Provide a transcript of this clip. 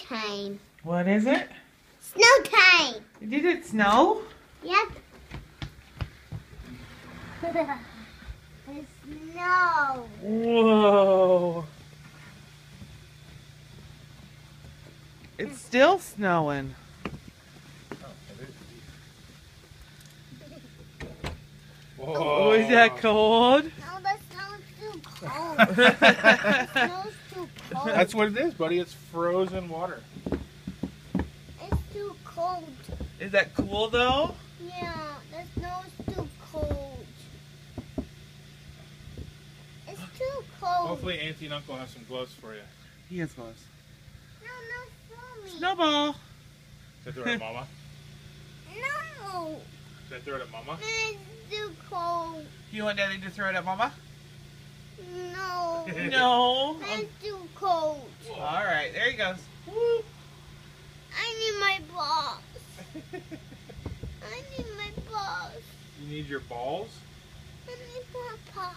time. What is it? Snow time. Did it snow? Yep. It's snow. Whoa. It's still snowing. Whoa. Oh, is that cold? No, the snow's too cold. The snow's too cold. That's what it is, buddy. It's frozen water. It's too cold. Is that cool though? Yeah, the snow's too cold. It's too cold. Hopefully Auntie and Uncle have some gloves for you. He has gloves. No, for me. Snowball. Should I throw it at Mama? No. Should I throw it at Mama? It's too cold. You want Daddy to throw it at Mama? No. No. It's too cold. All right, there he goes. I need my balls. I need my balls. You need your balls? I need my balls.